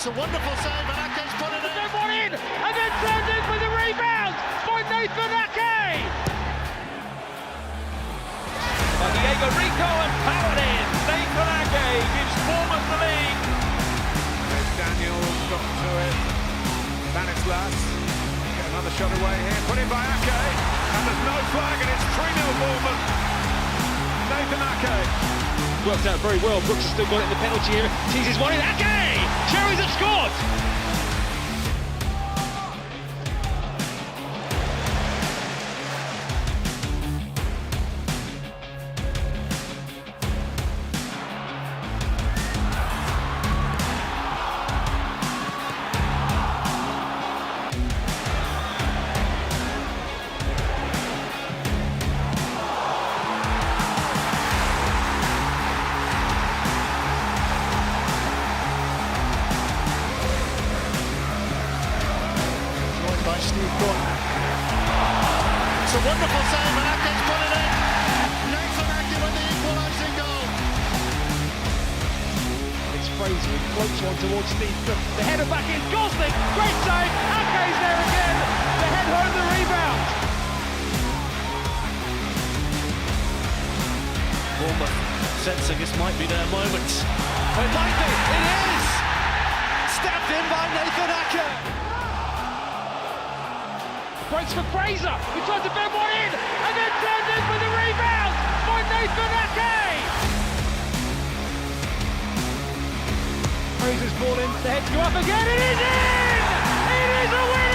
It's a wonderful save, and Ake's put it in. Good one in, and then turned in for the rebound by Nathan Ake. Diego Rico and powered in. Nathan Ake gives Bournemouth the lead. There's Daniels, got to it. Stanislas, get another shot away here. Put in by Ake, and there's no flag, and it's 3-0 Bournemouth. Nathan Ake. Worked out very well. Brooks has still got it in the penalty area. Teases one in. Ake! Cherries have scored! corner. It's a wonderful save, and Ake's put it in. Nathan Ake with the equalising goal. It's Fraser, he floats one towards Steve Cook. The header back in, Gosling, great save, Ake's there again. The head home the rebound. Bournemouth sensing this might be their moment. Oh, it might be, it is! Stabbed in by Nathan Ake. Breaks for Fraser, he tried to bend one in, and then turned in for the rebound by Nathan Ake! Fraser's ball in, the head go up again, it is in! It is a win!